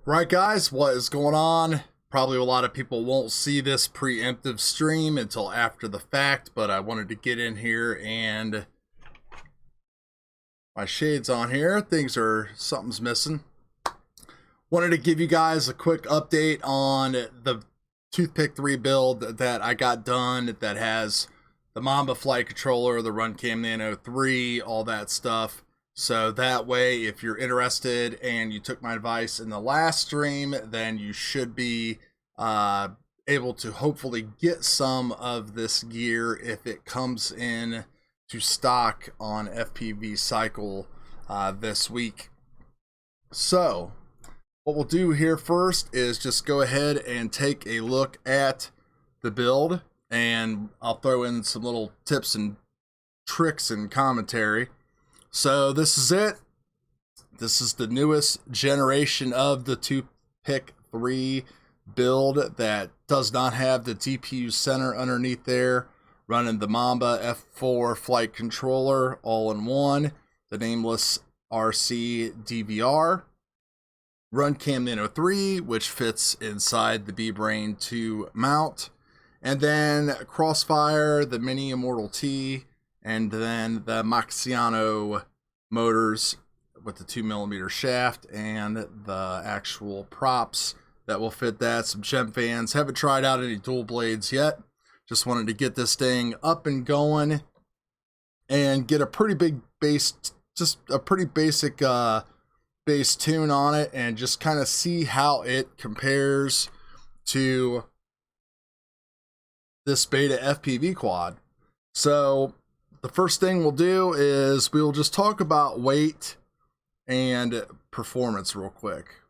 Right, guys, what is going on? Probably a lot of people won't see this preemptive stream until after the fact, but I wanted to get in here and my shades on here. Something's missing. Wanted to give you guys a quick update on the TP3 build that I got done that has the Mamba flight controller, the Runcam Nano 3, all that stuff. So that way, if you're interested and you took my advice in the last stream, then you should be able to hopefully get some of this gear if it comes in to stock on FPV Cycle this week. So what we'll do here first is just go ahead and take a look at the build, and I'll throw in some little tips and tricks and commentary. So this is it. This is the newest generation of the TP3 build that does not have the GPU center underneath there, running the Mamba F4 flight controller all in one, the nameless RC DVR, Runcam Nano 3, which fits inside the B-Brain 2 mount, and then Crossfire, the Mini Immortal T, and then the Maxiano motors with the 2mm shaft and the actual props that will fit that. Some gem fans. Haven't tried out any dual blades yet. Just wanted to get this thing up and going and get a pretty big bass, just a pretty basic bass tune on it, and just kind of see how it compares to this beta FPV quad. So the first thing we'll do is we'll just talk about weight and performance real quick.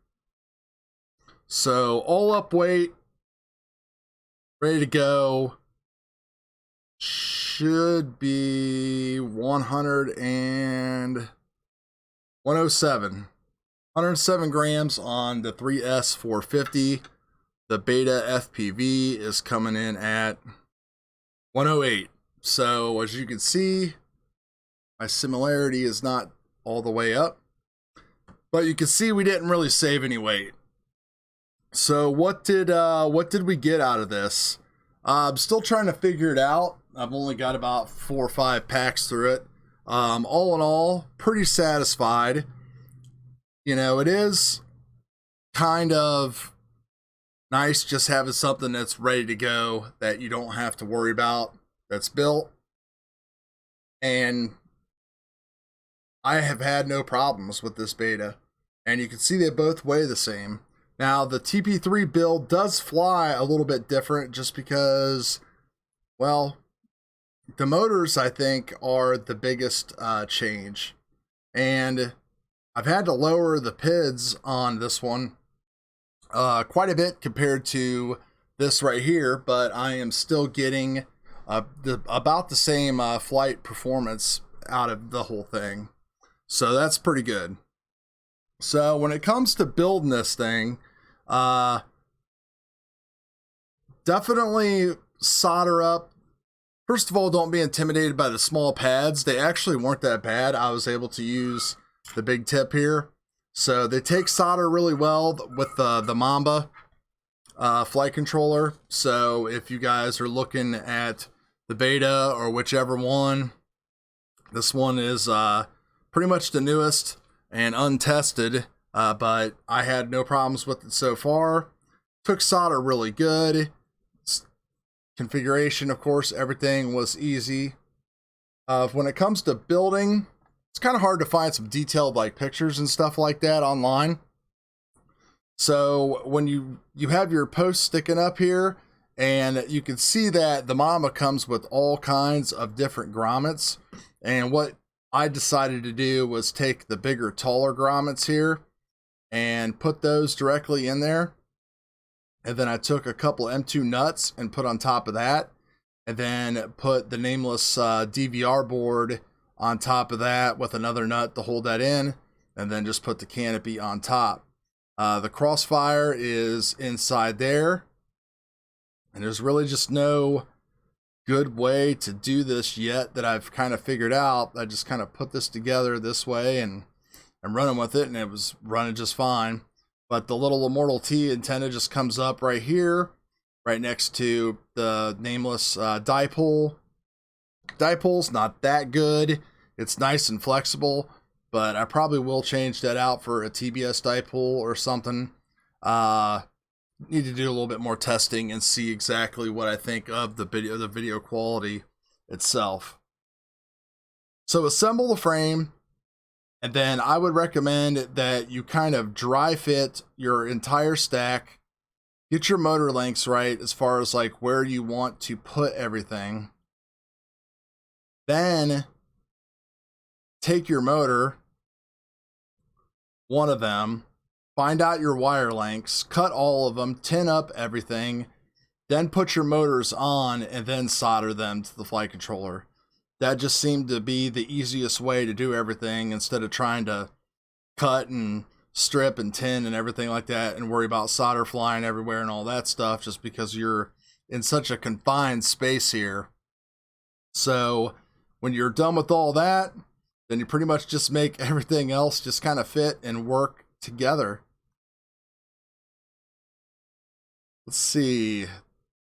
So all up weight, ready to go, should be 107 grams on the 3S 450. The beta FPV is coming in at 108. So as you can see, my similarity is not all the way up, but you can see we didn't really save any weight. So what did we get out of this? I'm still trying to figure it out. I've only got about 4 or 5 packs through it. All in all, pretty satisfied. You know, it is kind of nice just having something that's ready to go that you don't have to worry about, that's built, and I have had no problems with this beta, and you can see they both weigh the same. Now the TP3 build does fly a little bit different just because, well, the motors I think are the biggest change, and I've had to lower the PIDs on this one quite a bit compared to this right here, but I am still getting about the same flight performance out of the whole thing. So that's pretty good. So when it comes to building this thing, definitely solder up. First of all, don't be intimidated by the small pads. They actually weren't that bad. I was able to use the big tip here. So they take solder really well with the Mamba flight controller. So if you guys are looking at the beta or whichever one, this one is pretty much the newest and untested, but I had no problems with it so far. Took solder really good. Configuration, of course, everything was easy. When it comes to building, it's kind of hard to find some detailed like pictures and stuff like that online. So when you have your post sticking up here, and you can see that the Mamba comes with all kinds of different grommets. And what I decided to do was take the bigger, taller grommets here and put those directly in there. And then I took a couple M2 nuts and put on top of that. And then put the nameless DVR board on top of that with another nut to hold that in. And then just put the canopy on top. The Crossfire is inside there. And there's really just no good way to do this yet that I've kind of figured out. I just kind of put this together this way and running with it, and it was running just fine. But the little Immortal T antenna just comes up right here, right next to the nameless dipole. Dipole's not that good. It's nice and flexible, but I probably will change that out for a TBS dipole or something. Need to do a little bit more testing and see exactly what I think of the video quality itself. So assemble the frame, and then I would recommend that you kind of dry fit your entire stack. Get your motor lengths right as far as like where you want to put everything. Then take your motor, one of them, find out your wire lengths, cut all of them, tin up everything, then put your motors on and then solder them to the flight controller. That just seemed to be the easiest way to do everything instead of trying to cut and strip and tin and everything like that and worry about solder flying everywhere and all that stuff just because you're in such a confined space here. So when you're done with all that, then you pretty much just make everything else just kind of fit and work together. Let's see, a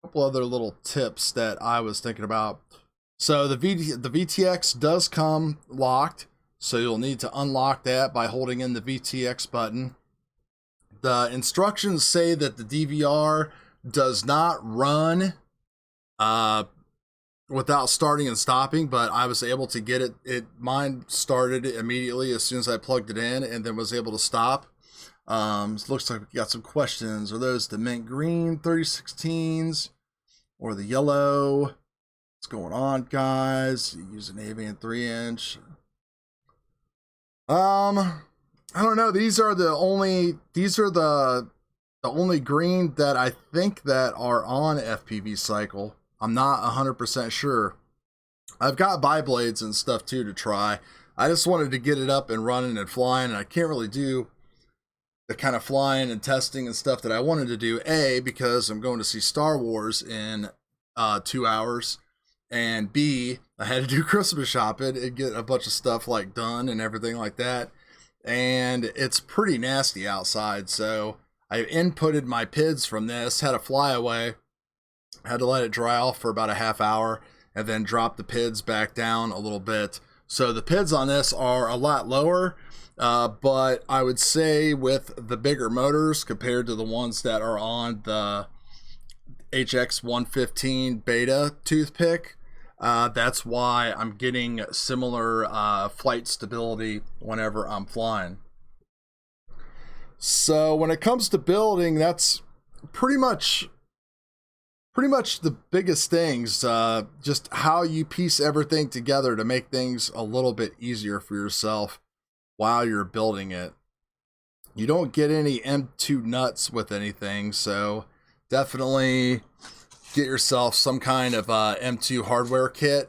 couple other little tips that I was thinking about. So the VTX does come locked, so you'll need to unlock that by holding in the VTX button. The instructions say that the DVR does not run without starting and stopping, but I was able to get it. Mine started immediately as soon as I plugged it in, and then was able to stop. Looks like we got some questions. Are those the mint green 3016s or the yellow? What's going on, guys? You use an Avian 3-inch. I don't know. These are the only green that I think that are on FPV cycle. I'm not 100% sure. I've got bi-blades and stuff too to try. I just wanted to get it up and running and flying, and I can't really do the kind of flying and testing and stuff that I wanted to do, A, because I'm going to see Star Wars in 2 hours, and B, I had to do Christmas shopping and get a bunch of stuff like done and everything like that, and it's pretty nasty outside. So I inputted my PIDs from this, had a flyaway, had to let it dry off for about a half hour, and then drop the PIDs back down a little bit. So the PIDs on this are a lot lower, but I would say with the bigger motors compared to the ones that are on the HX115 beta toothpick, that's why I'm getting similar flight stability whenever I'm flying. So when it comes to building, that's pretty much the biggest things, just how you piece everything together to make things a little bit easier for yourself while you're building it. You don't get any M2 nuts with anything, so definitely get yourself some kind of M2 hardware kit.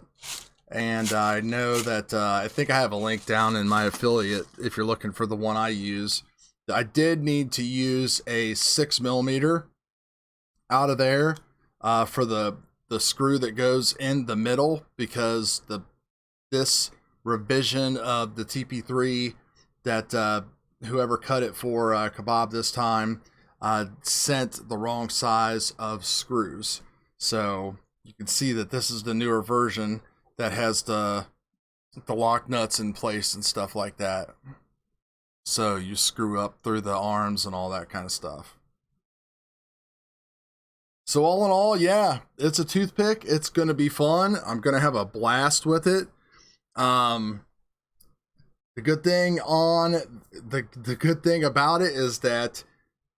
And I know that I think I have a link down in my affiliate if you're looking for the one I use. I did need to use a 6mm out of there for the screw that goes in the middle, because this revision of the TP3 that whoever cut it for Kebab this time sent the wrong size of screws. So you can see that this is the newer version that has the lock nuts in place and stuff like that. So you screw up through the arms and all that kind of stuff. So all in all, yeah, it's a toothpick. It's going to be fun. I'm going to have a blast with it. The good thing about it is that,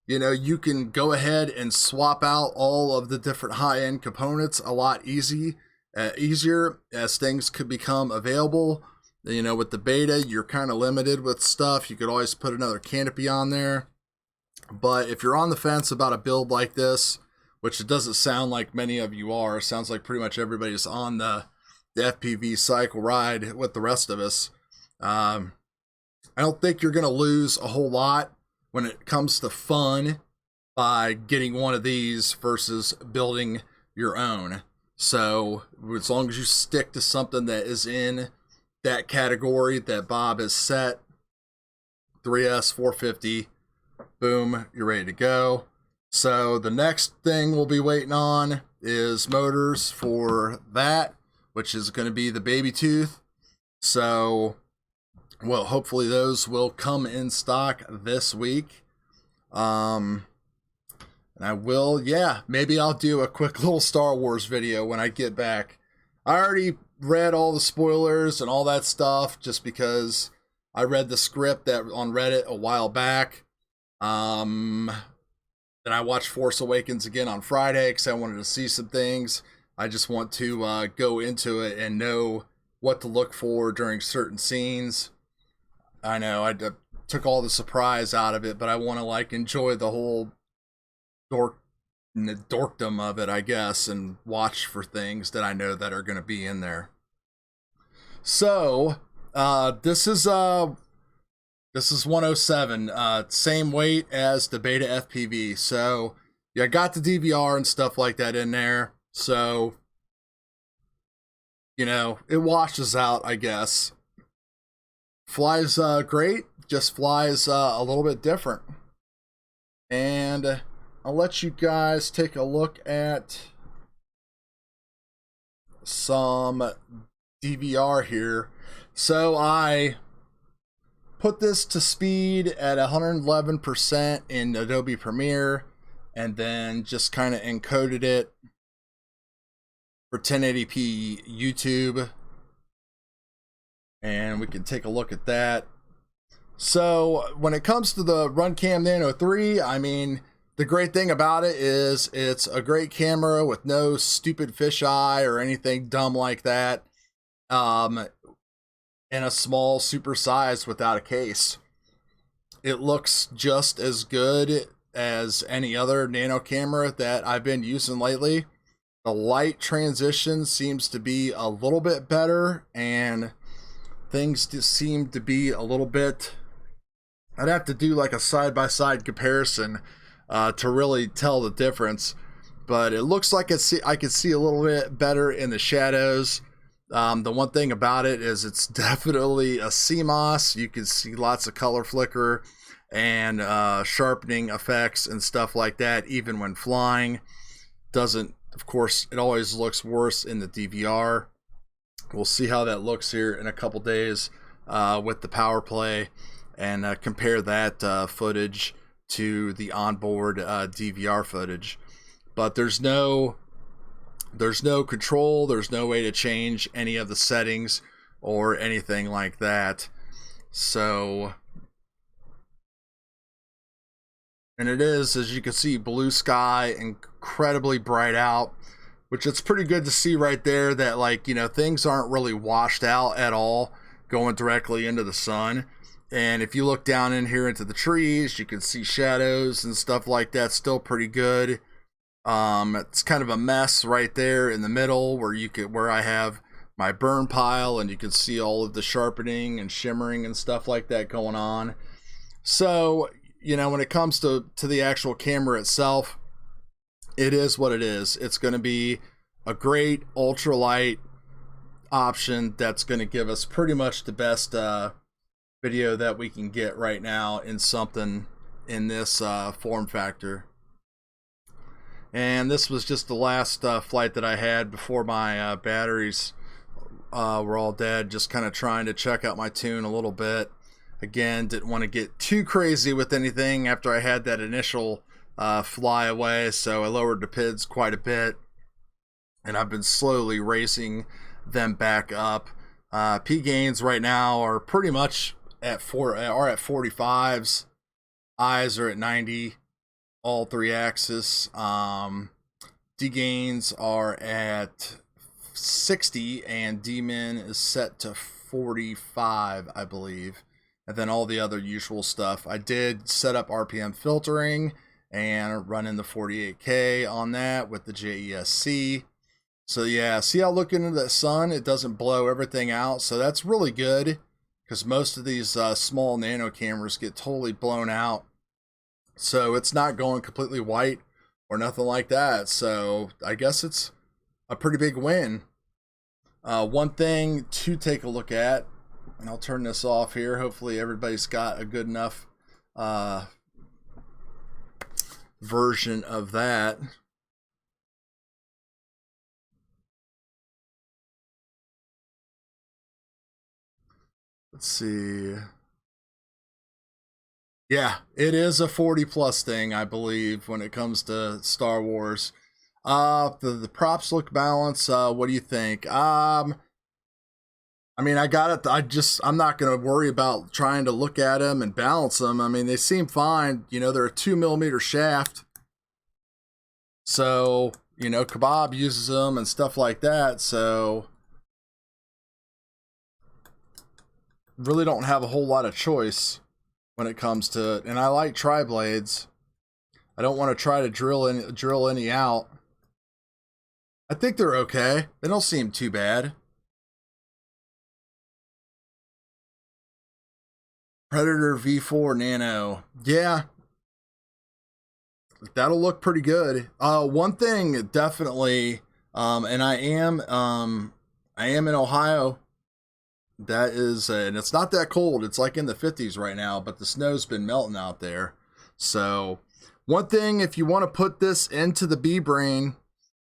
you know, you can go ahead and swap out all of the different high-end components a lot easier as things could become available. You know, with the beta, you're kind of limited with stuff. You could always put another canopy on there. But if you're on the fence about a build like this, which it doesn't sound like many of you are, it sounds like pretty much everybody's on the FPV cycle ride with the rest of us. I don't think you're going to lose a whole lot when it comes to fun by getting one of these versus building your own. So as long as you stick to something that is in that category that Bob has set, 3S 450, boom, you're ready to go. So the next thing we'll be waiting on is motors for that, which is going to be the baby tooth. So, well, hopefully those will come in stock this week. And I will, yeah, maybe I'll do a quick little Star Wars video when I get back. I already read all the spoilers and all that stuff just because I read the script that on Reddit a while back. Then I watched Force Awakens again on Friday because I wanted to see some things. I just want to go into it and know what to look for during certain scenes. I know I took all the surprise out of it, but I want to like enjoy the whole dorkdom of it, I guess, and watch for things that I know that are going to be in there. So this is 107, same weight as the BETAFPV. So yeah, I got the DVR and stuff like that in there. So, you know, it washes out, I guess. Flies great, just flies a little bit different. And I'll let you guys take a look at some DVR here. So I put this to speed at 111% in Adobe Premiere, and then just kind of encoded it for 1080p YouTube. And we can take a look at that. So when it comes to the Runcam Nano 3, I mean, the great thing about it is it's a great camera with no stupid fisheye or anything dumb like that. In a small super size without a case. It looks just as good as any other nano camera that I've been using lately. The light transition seems to be a little bit better, and things just seem to be a little bit, I'd have to do like a side-by-side comparison to really tell the difference, but it looks like I could see a little bit better in the shadows. The one thing about it is it's definitely a CMOS. You can see lots of color flicker and sharpening effects and stuff like that, even when flying. Doesn't, of course, it always looks worse in the DVR. We'll see how that looks here in a couple days with the power play, and compare that footage to the onboard DVR footage. But there's no control, there's no way to change any of the settings or anything like that. So, and it is, as you can see, blue sky, incredibly bright out, which it's pretty good to see right there that, like, you know, things aren't really washed out at all going directly into the sun. And if you look down in here into the trees, you can see shadows and stuff like that, still pretty good. It's kind of a mess right there in the middle where I have my burn pile, and you can see all of the sharpening and shimmering and stuff like that going on. So, you know, when it comes to the actual camera itself, it is what it is. It's going to be a great ultralight option that's going to give us pretty much the best video that we can get right now in something in this form factor. And this was just the last flight that I had before my batteries were all dead. Just kind of trying to check out my tune a little bit. Again, didn't want to get too crazy with anything after I had that initial fly away, so I lowered the PIDs quite a bit, and I've been slowly racing them back up. P gains right now are pretty much at 45s. Eyes are at 90. All three axis. D gains are at 60, and D min is set to 45, I believe. And then all the other usual stuff. I did set up RPM filtering and run in the 48K on that with the JESC. So yeah, see how looking into the sun, it doesn't blow everything out. So that's really good, because most of these small nano cameras get totally blown out. So it's not going completely white or nothing like that. So I guess it's a pretty big win. One thing to take a look at, and I'll turn this off here. Hopefully everybody's got a good enough version of that. Let's see. Yeah, it is a 40 plus thing, I believe, when it comes to Star Wars. The props look balanced. What do you think? I mean, I got it. I'm not going to worry about trying to look at them and balance them. I mean, they seem fine. You know, they're a 2mm shaft. So, you know, Kebab uses them and stuff like that. So, really don't have a whole lot of choice when it comes to it. And I like tri-blades. I don't want to try to drill any out. I think they're okay. They don't seem too bad. Predator V4 Nano. Yeah. That'll look pretty good. One thing definitely, and I am in Ohio. That is, and it's not that cold. It's like in the 50s right now, but the snow's been melting out there. So one thing, if you want to put this into the B-Brain,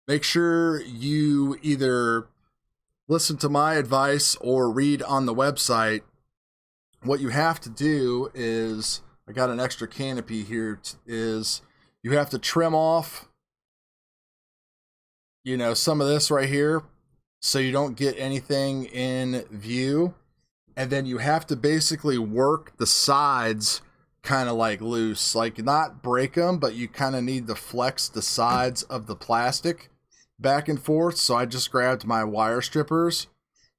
make sure you either listen to my advice or read on the website. What you have to do is, I got an extra canopy here, is you have to trim off, you know, some of this right here so you don't get anything in view. And then you have to basically work the sides kind of like loose, like not break them, but you kind of need to flex the sides of the plastic back and forth. So I just grabbed my wire strippers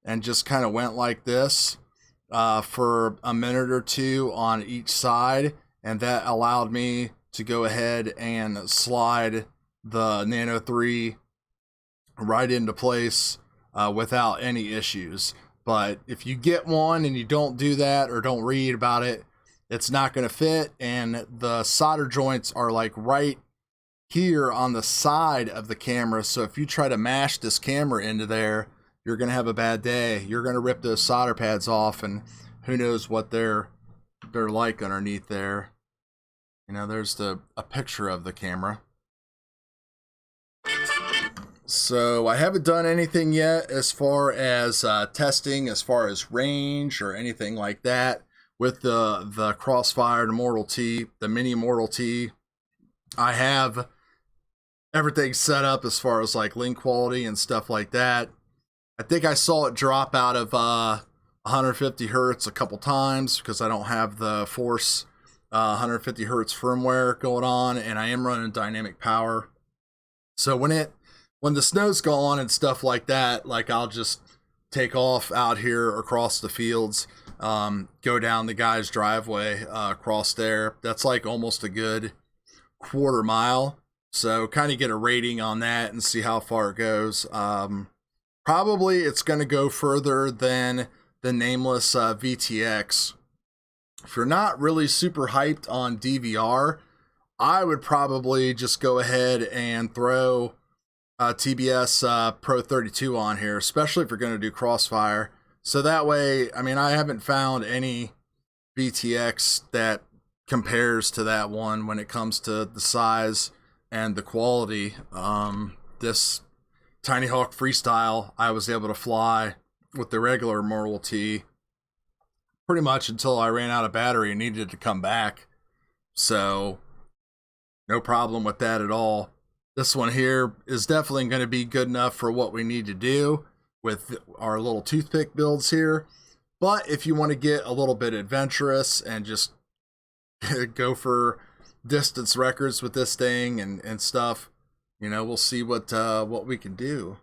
and just kind of went like this for a minute or two on each side, and that allowed me to go ahead and slide the Nano 3 right into place without any issues. But if you get one and you don't do that or don't read about it, it's not going to fit. And the solder joints are like right here on the side of the camera. So if you try to mash this camera into there, you're going to have a bad day. You're going to rip those solder pads off, and who knows what they're like underneath there. You know, there's a picture of the camera. So I haven't done anything yet as far as testing, as far as range or anything like that with the Crossfire, the Mortal T, the Mini Mortal T. I have everything set up as far as like link quality and stuff like that. I think I saw it drop out of 150 hertz a couple times because I don't have the Force 150 hertz firmware going on, and I am running dynamic power. So when the snow's gone and stuff like that, like I'll just take off out here across the fields, go down the guy's driveway across there. That's like almost a good quarter mile. So kind of get a rating on that and see how far it goes. Probably it's going to go further than the nameless VTX. If you're not really super hyped on DVR, I would probably just go ahead and throw TBS Pro 32 on here, especially if you're going to do Crossfire. So that way, I mean, I haven't found any VTX that compares to that one when it comes to the size and the quality. This Tiny Hawk Freestyle, I was able to fly with the regular Mortal T pretty much until I ran out of battery and needed to come back. So no problem with that at all. This one here is definitely going to be good enough for what we need to do with our little toothpick builds here. But if you want to get a little bit adventurous and just go for distance records with this thing and stuff, you know, we'll see what we can do.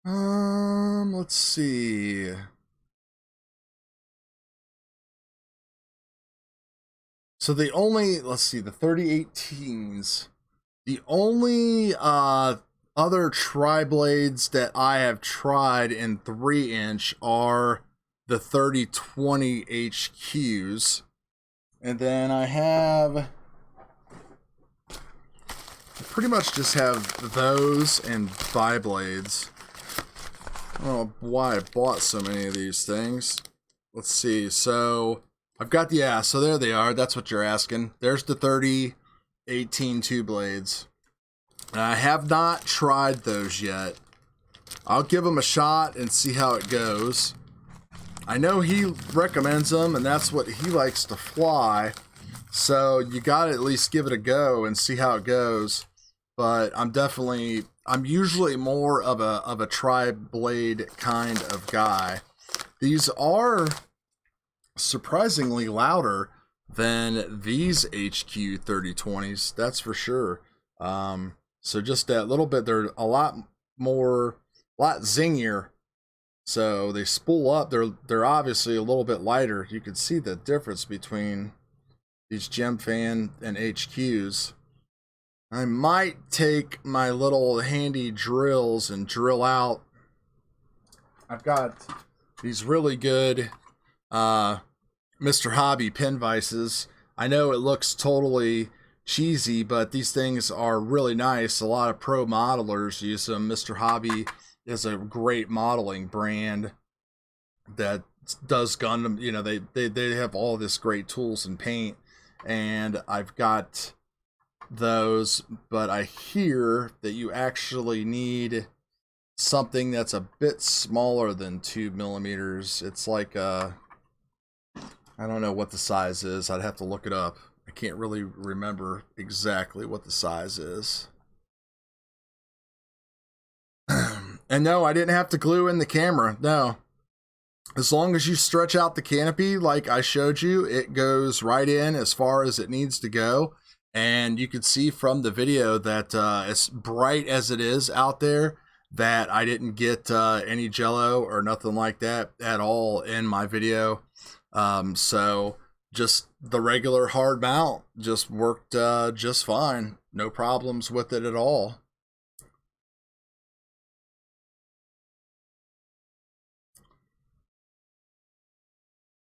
Let's see. So the 3018s, the only other tri-blades that I have tried in 3-inch are the 3020 HQs. And then I pretty much just have those and bi-blades. I don't know why I bought so many of these things. Let's see. So I've got, yeah, so there they are. That's what you're asking. There's the 3018 two blades. I have not tried those yet. I'll give them a shot and see how it goes. I know he recommends them, and that's what he likes to fly. So you got to at least give it a go and see how it goes. But I'm usually more of a tri-blade kind of guy. These are surprisingly louder than these HQ 3020s, that's for sure. So just that little bit, they're a lot zingier. So they spool up. They're obviously a little bit lighter. You can see the difference between these Gem Fan and HQs. I might take my little handy drills and drill out. I've got these really good Mr. Hobby pin vices. I know it looks totally cheesy, but these things are really nice. A lot of pro modelers use them. Mr. Hobby is a great modeling brand that does Gundam. You know, they have all this great tools and paint, and I've got those, but I hear that you actually need something that's a bit smaller than 2 millimeters. It's like I don't know what the size is. I'd have to look it up. I can't really remember exactly what the size is. And no, I didn't have to glue in the camera. No. As long as you stretch out the canopy like I showed you, it goes right in as far as it needs to go. And you can see from the video that as bright as it is out there, that I didn't get any jello or nothing like that at all in my video. So just the regular hard mount just worked just fine. No problems with it at all.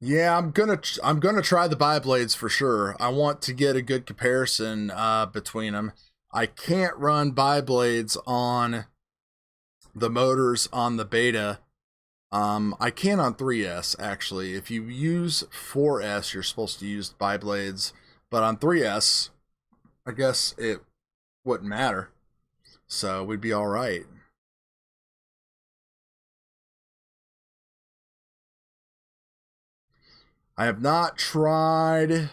Yeah, I'm gonna try the bi-blades for sure. I want to get a good comparison between them. I can't run bi-blades on the motors on the beta. I can on 3S actually. If you use 4S, you're supposed to use bi-blades, but on 3S, I guess it wouldn't matter. So we'd be all right. I have not tried.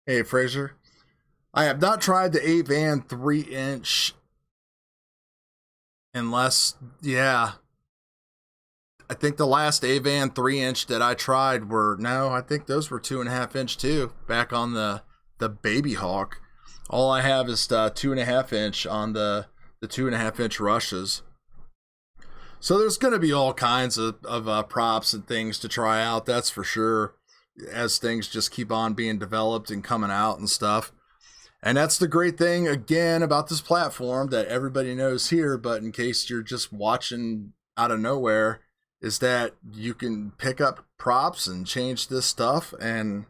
Hey, Fraser. I have not tried the A-Van 3-inch. Unless, yeah. I think the last A-Van 3-inch that I tried were, no, I think those were 2.5-inch too. Back on the Baby Hawk. All I have is 2.5-inch on the 2.5-inch rushes. So there's going to be all kinds of props and things to try out, that's for sure, as things just keep on being developed and coming out and stuff. And that's the great thing, again, about this platform that everybody knows here, but in case you're just watching out of nowhere, is that you can pick up props and change this stuff and,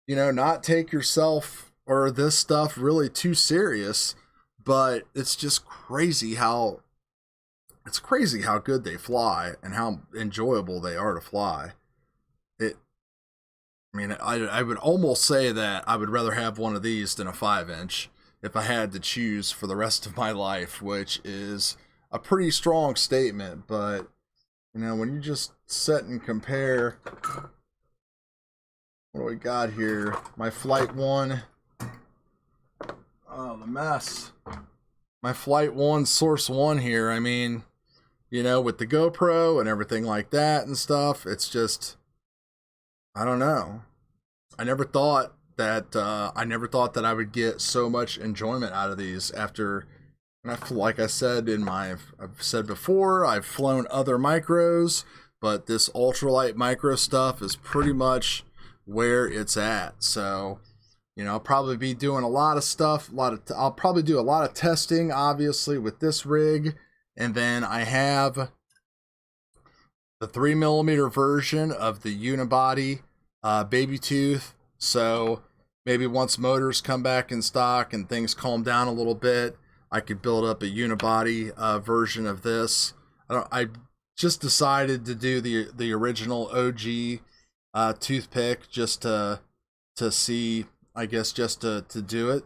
you know, not take yourself or this stuff really too serious. But it's just crazy how good they fly and how enjoyable they are to fly. I mean, I would almost say that I would rather have one of these than a 5-inch if I had to choose for the rest of my life, which is a pretty strong statement. But, you know, when you just sit and compare, what do we got here? My Flight 1. Oh, the mess. My Flight 1 Source 1 here. I mean, you know, with the GoPro and everything like that and stuff, it's just, I don't know. I never thought that I would get so much enjoyment out of these after, like I said I've said before, I've flown other micros, but this ultralight micro stuff is pretty much where it's at. So, you know, I'll probably be doing a lot of stuff, I'll probably do a lot of testing, obviously, with this rig. And then I have the 3mm version of the unibody baby tooth. So maybe once motors come back in stock and things calm down a little bit, I could build up a unibody version of this. I just decided to do the original OG toothpick just to see, I guess, just to do it.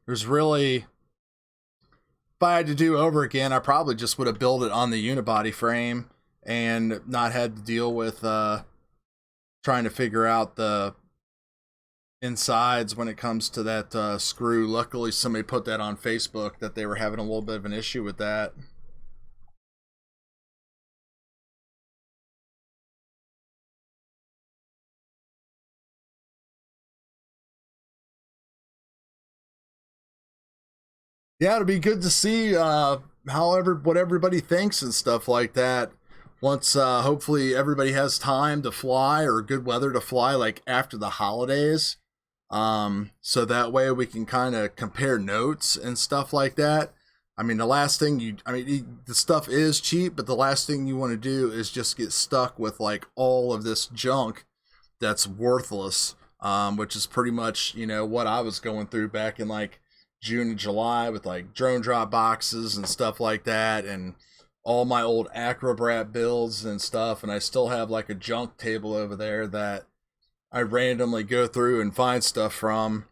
There's really, if I had to do over again, I probably just would have built it on the unibody frame and not had to deal with trying to figure out the insides when it comes to that screw. Luckily, somebody put that on Facebook that they were having a little bit of an issue with that. Yeah, it'll be good to see what everybody thinks and stuff like that. Once hopefully everybody has time to fly or good weather to fly, like after the holidays, so that way we can kind of compare notes and stuff like that. I mean, the last thing the stuff is cheap, but the last thing you want to do is just get stuck with like all of this junk that's worthless, which is pretty much, you know, what I was going through back in like June and July with like drone drop boxes and stuff like that, and all my old Acrobrat builds and stuff. And I still have like a junk table over there that I randomly go through and find stuff from.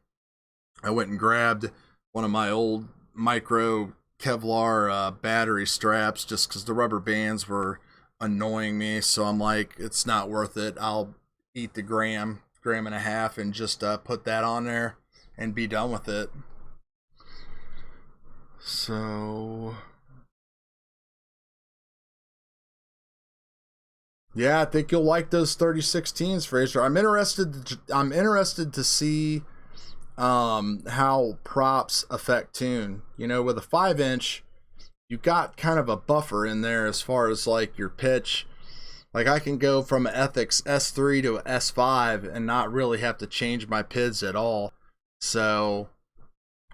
I went and grabbed one of my old micro Kevlar battery straps just because the rubber bands were annoying me. So I'm like, it's not worth it. I'll eat the gram and a half and just put that on there and be done with it. So yeah, I think you'll like those 3016s, Fraser. I'm interested to see how props affect tune. You know, with a 5-inch, you got kind of a buffer in there as far as like your pitch. Like I can go from an Ethics S3 to an S5 and not really have to change my PIDs at all. So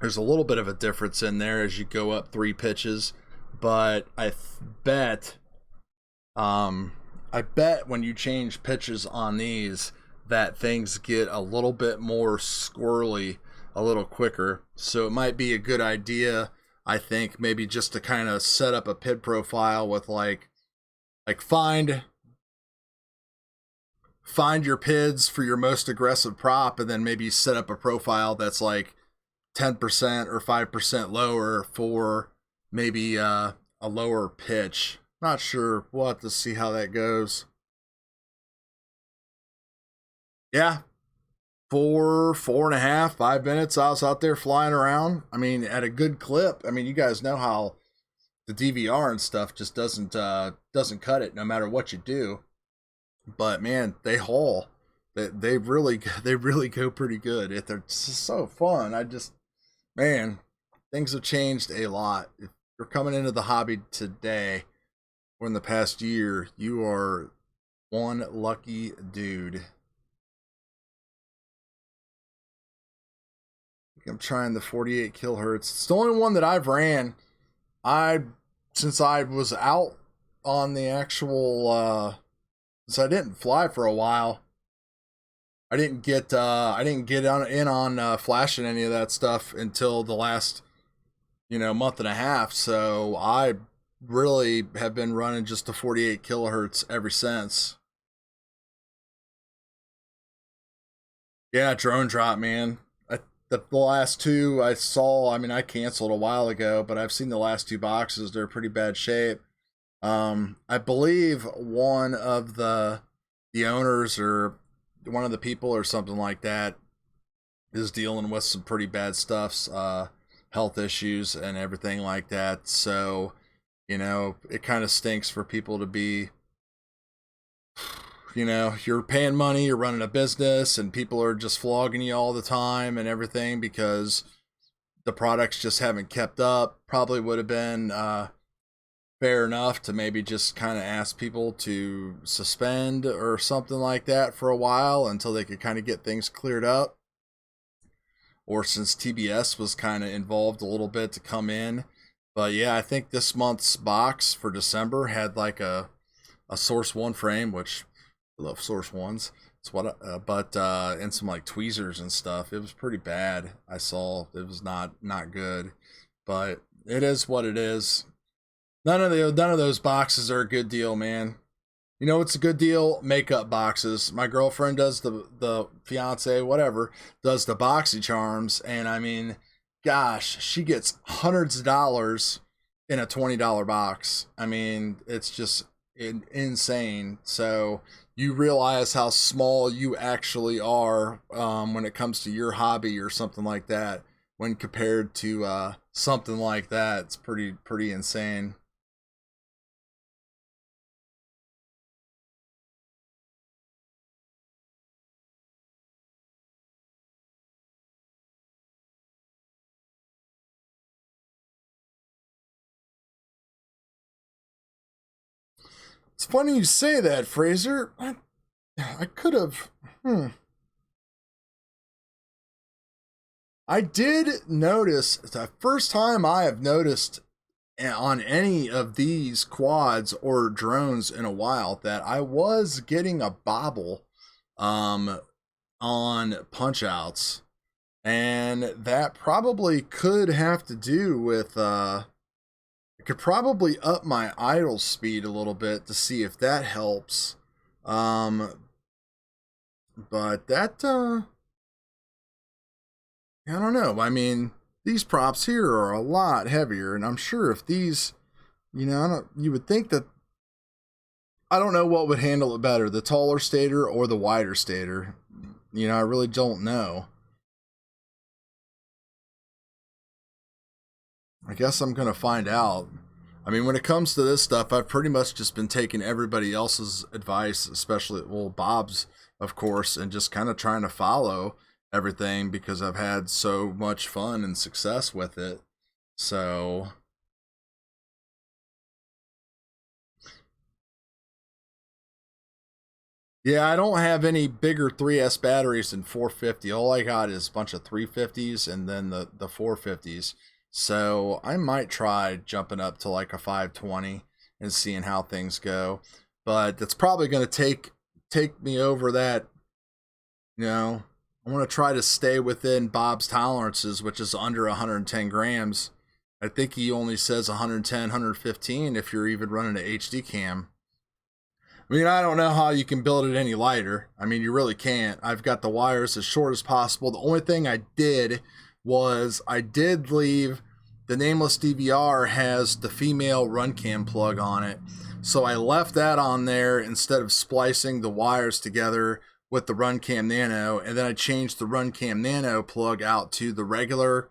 there's a little bit of a difference in there as you go up 3 pitches, but I bet when you change pitches on these that things get a little bit more squirrely a little quicker. So it might be a good idea, I think, maybe just to kind of set up a PID profile with like find your PIDs for your most aggressive prop, and then maybe set up a profile that's like 10% or 5% lower for maybe a lower pitch. Not sure. We'll have to see how that goes. Yeah, 4.5, 5 minutes I was out there flying around. I mean, at a good clip. I mean, you guys know how the DVR and stuff just doesn't cut it no matter what you do. But man, they haul. They really go pretty good. They're so fun. Man, things have changed a lot. If you're coming into the hobby today or in the past year, you are one lucky dude. I'm trying the 48 kilohertz. It's the only one that I've ran. Since I was out on the actual, since I didn't fly for a while, I didn't get in on flashing any of that stuff until the last, month and a half. So I really have been running just the 48 kilohertz ever since. Yeah, drone drop, man. The last two I saw, I canceled a while ago, but I've seen the last 2 boxes. They're pretty bad shape. I believe one of the owners or one of the people or something like that is dealing with some pretty bad stuff, health issues and everything like that. So, it kind of stinks for people to be, you're paying money, you're running a business, and people are just flogging you all the time and everything because the products just haven't kept up. Probably would have been fair enough to maybe just kind of ask people to suspend or something like that for a while until they could kind of get things cleared up. Or since TBS was kind of involved a little bit to come in. But yeah, I think this month's box for December had like a Source 1 frame, which I love Source 1s. It's what, and some like tweezers and stuff. It was pretty bad. I saw it was not good, but it is what it is. None of those boxes are a good deal, man. You know what's a good deal? Makeup boxes. My girlfriend does the fiance, whatever, does the boxy charms, and I mean, gosh, she gets hundreds of dollars in a $20 box. I mean, it's just insane. So you realize how small you actually are when it comes to your hobby or something like that. When compared to something like that, it's pretty insane. It's funny you say that, Fraser. I could have. I did notice, the first time I have noticed on any of these quads or drones in a while, that I was getting a bobble on punch outs. And that probably could have to do with I could probably up my idle speed a little bit to see if that helps. But that I don't know. I mean, these props here are a lot heavier, and I'm sure if these, you know, you would think that, I don't know what would handle it better, the taller stator or the wider stator. You know, I really don't know. I guess I'm going to find out. I mean, when it comes to this stuff, I've pretty much just been taking everybody else's advice, especially, well, Bob's, of course, and just kind of trying to follow everything because I've had so much fun and success with it. So yeah, I don't have any bigger 3S batteries than 450. All I got is a bunch of 350s and then the 450s. So I might try jumping up to like a 520 and seeing how things go. But it's probably going to take me over that, you know, I want to try to stay within Bob's tolerances, which is under 110 grams. I think he only says 110, 115 if you're even running an HD cam. I mean, I don't know how you can build it any lighter. I mean, you really can't. I've got the wires as short as possible. The only thing I did was I did leave the Nameless DVR has the female Runcam plug on it. So I left that on there instead of splicing the wires together with the Runcam Nano, and then I changed the Runcam Nano plug out to the regular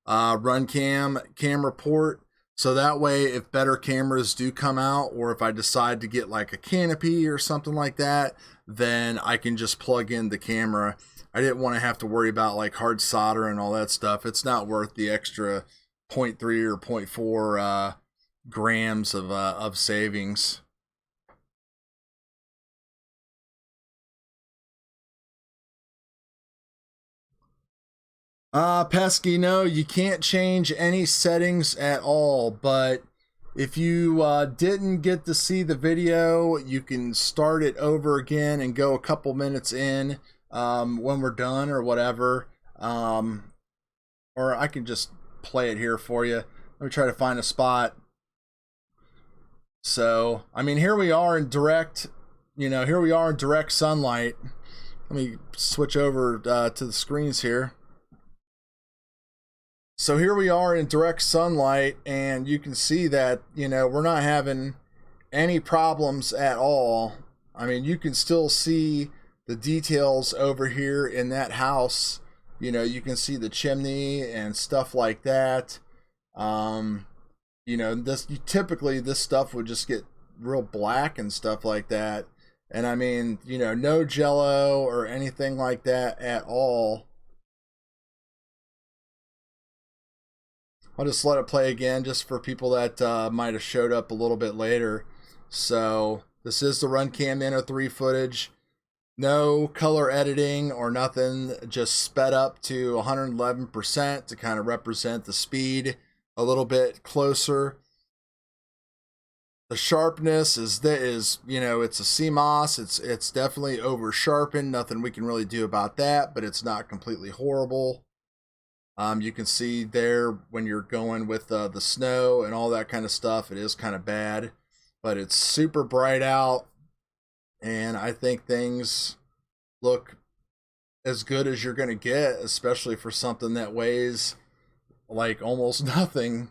Runcam camera port. So that way, if better cameras do come out, or if I decide to get like a canopy or something like that, then I can just plug in the camera. I didn't want to have to worry about like hard solder and all that stuff. It's not worth the extra 0.3 or 0.4 grams of savings. Pesky, no, you can't change any settings at all, but if you didn't get to see the video, you can start it over again and go a couple minutes in when we're done or whatever. Or I can just play it here for you. Let me try to find a spot. So, I mean, here we are in direct, here we are in direct sunlight. Let me switch over to the screens here. So here we are in direct sunlight, and you can see that, we're not having any problems at all. I mean, you can still see the details over here in that house. You can see the chimney and stuff like that. Typically this stuff would just get real black and stuff like that. And I mean, no jello or anything like that at all. I'll just let it play again just for people that might have showed up a little bit later. So this is the Runcam Nano 3 footage. No color editing or nothing, just sped up to 111% to kind of represent the speed a little bit closer. The sharpness is it's a CMOS. It's definitely over sharpened. Nothing we can really do about that, but it's not completely horrible. You can see there when you're going with the snow and all that kind of stuff, it is kind of bad, but it's super bright out, and I think things look as good as you're going to get, especially for something that weighs like almost nothing.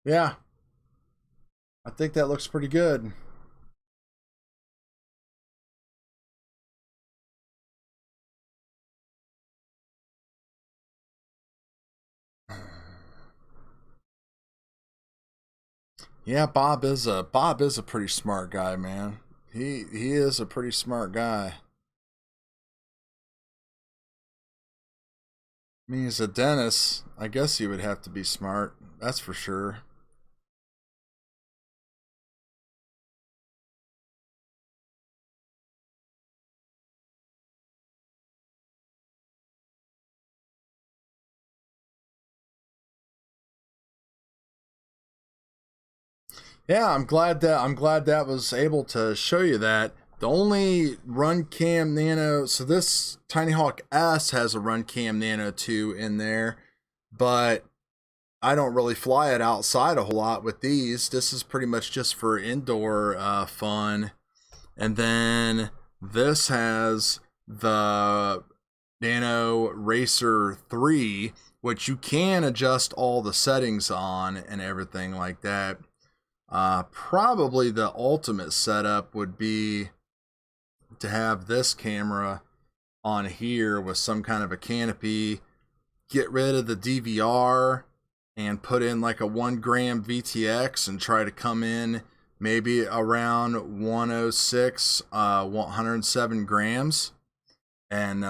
Yeah, I think that looks pretty good. Yeah, Bob is a pretty smart guy, man. He is a pretty smart guy. I mean, he's a dentist. I guess he would have to be smart. That's for sure. Yeah, I'm glad that was able to show you that. The only Runcam Nano, so this Tiny Hawk S has a Runcam Nano 2 in there, but I don't really fly it outside a whole lot with these. This is pretty much just for indoor fun. And then this has the Nano Racer 3, which you can adjust all the settings on and everything like that. Probably the ultimate setup would be to have this camera on here with some kind of a canopy, get rid of the DVR, and put in like a 1 gram VTX and try to come in maybe around 106, 107 grams, and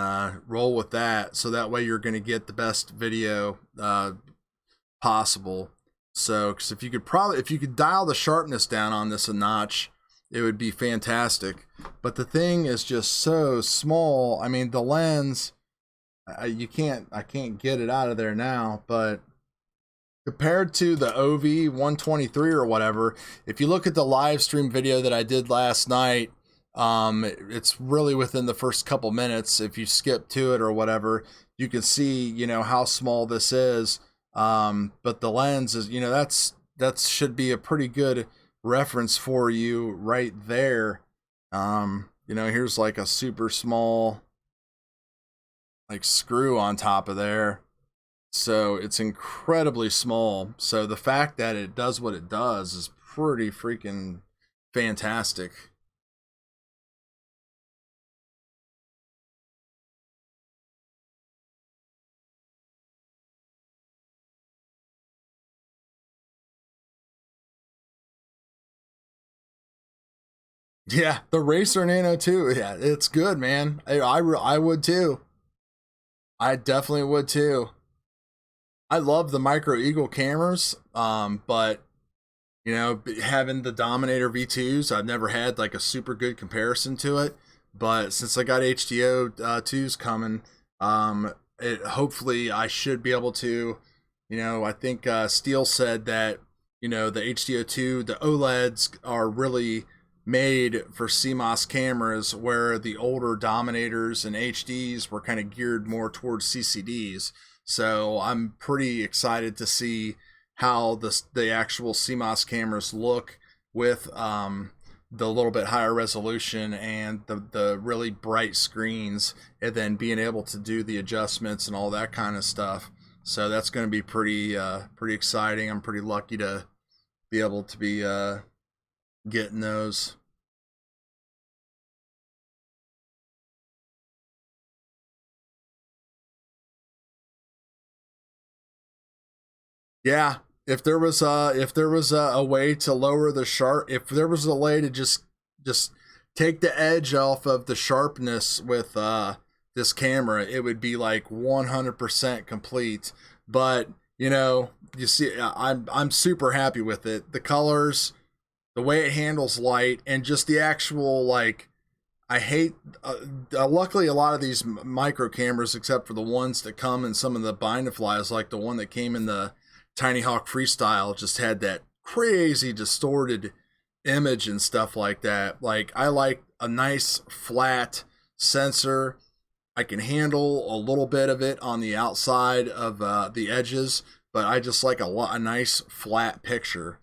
roll with that. So that way you're going to get the best video possible. So, because if you could dial the sharpness down on this a notch, it would be fantastic. But the thing is just so small. I mean, the lens, I can't get it out of there now. But compared to the OV 123 or whatever, if you look at the live stream video that I did last night, it's really within the first couple minutes. If you skip to it or whatever, you can see, you know, how small this is. But the lens is, you know, that should be a pretty good reference for you right there. You know, here's like a super small like screw on top of there. So it's incredibly small. So the fact that it does what it does is pretty freaking fantastic. Yeah, the Racer Nano too. Yeah, it's good, man. I would too. I definitely would too. I love the Micro Eagle cameras, but you know, having the Dominator V2s, I've never had like a super good comparison to it. But since I got HDO 2s coming, hopefully I should be able to. You know, I think Steele said that, you know, the HDO 2, the OLEDs are really made for CMOS cameras, where the older Dominators and HDs were kind of geared more towards CCDs. So I'm pretty excited to see how the actual CMOS cameras look with the little bit higher resolution and the really bright screens, and then being able to do the adjustments and all that kind of stuff. So that's going to be pretty exciting. I'm pretty lucky to be able to be getting those. Yeah, if there was a way to lower the sharp, if there was a way to just take the edge off of the sharpness with this camera, it would be like 100% complete. But you know, you see, I'm super happy with it. The colors, the way it handles light, and just the actual like, I hate, luckily a lot of these micro cameras, except for the ones that come in some of the MAGNIFIERs, like the one that came in the Tiny Hawk Freestyle, just had that crazy distorted image and stuff like that. Like, I like a nice flat sensor. I can handle a little bit of it on the outside of the edges, but I just like a nice flat picture.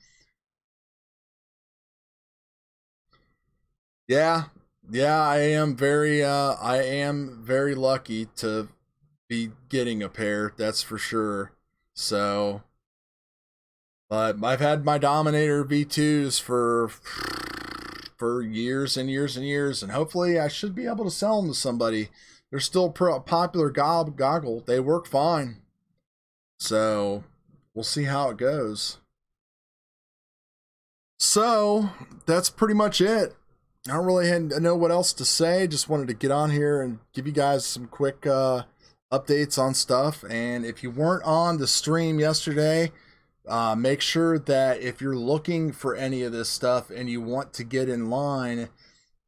Yeah, I am very lucky to be getting a pair, that's for sure. So, but I've had my Dominator V2s for years and years and years, and hopefully I should be able to sell them to somebody. They're still a popular goggle. They work fine. So, we'll see how it goes. So, that's pretty much it. I don't really know what else to say. Just wanted to get on here and give you guys some quick updates on stuff. And if you weren't on the stream yesterday, make sure that if you're looking for any of this stuff and you want to get in line,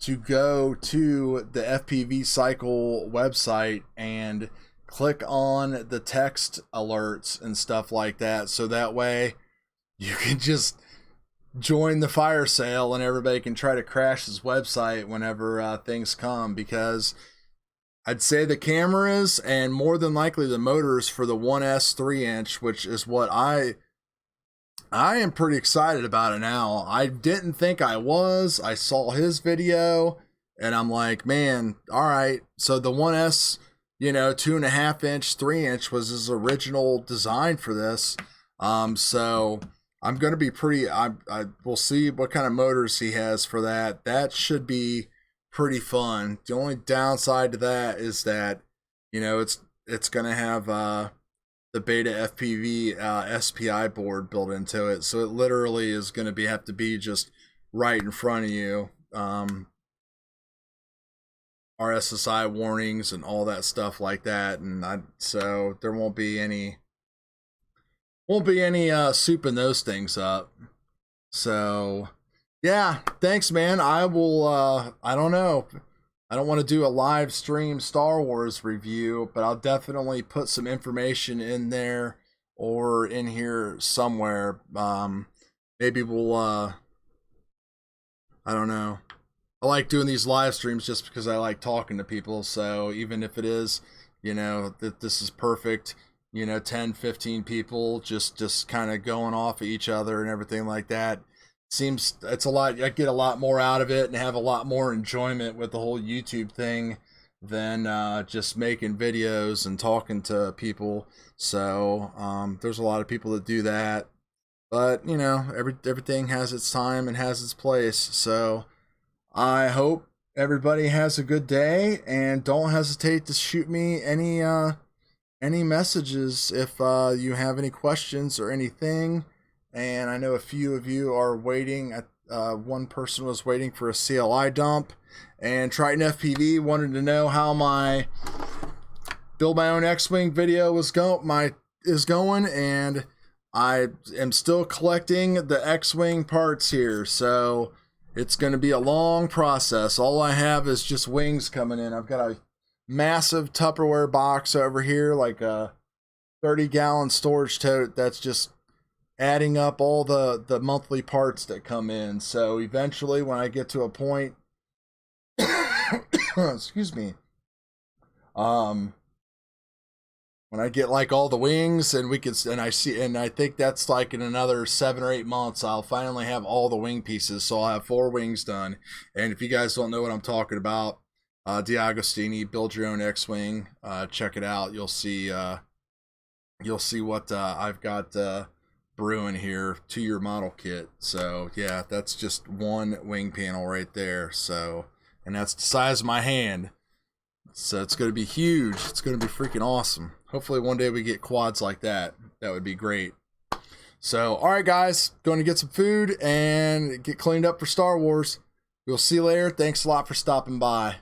to go to the FPV Cycle website and click on the text alerts and stuff like that, so that way you can just join the fire sale and everybody can try to crash this website whenever things come, because I'd say the cameras and more than likely the motors for the 1S 3-inch, which is what I am pretty excited about it now. I didn't think I was. I saw his video and I'm like, man, all right. So the 1S, 2.5-inch, 3-inch was his original design for this. So I'm going to be we'll see what kind of motors he has for that. That should be pretty fun. The only downside to that is that, it's going to have, the BETAFPV SPI board built into it, so it literally is going to have to be just right in front of you. RSSI warnings and all that stuff like that, and so there won't be any souping those things up. So yeah, thanks, man. I will. I don't know. I don't want to do a live stream Star Wars review, but I'll definitely put some information in there or in here somewhere. Maybe we'll, I don't know. I like doing these live streams just because I like talking to people. So even if it is, that this is perfect, 10, 15 people just kind of going off of each other and everything like that. Seems it's a lot. I get a lot more out of it and have a lot more enjoyment with the whole YouTube thing than just making videos and talking to people. So there's a lot of people that do that, but everything has its time and has its place. So I hope everybody has a good day, and don't hesitate to shoot me any messages if you have any questions or anything. And I know a few of you are waiting. One person was waiting for a CLI dump, and Triton FPV wanted to know how my build my own X-Wing video is going, and I am still collecting the X-Wing parts here, so it's going to be a long process. All I have is just wings coming in. I've got a massive Tupperware box over here, like a 30-gallon storage tote that's just adding up all the monthly parts that come in. So eventually when I get to a point excuse me, when I get like all the wings and I think that's like in another 7 or 8 months, I'll finally have all the wing pieces. So I'll have 4 wings done. And if you guys don't know what I'm talking about, D'Agostini, Build Your Own X-Wing, check it out. You'll see what I've got brewing here, to your model kit. So yeah, that's just one wing panel right there. So, and that's the size of my hand. So it's going to be huge. It's going to be freaking awesome. Hopefully one day we get quads like that. That would be great. So, all right, guys, going to get some food and get cleaned up for Star Wars. We'll see you later. Thanks a lot for stopping by.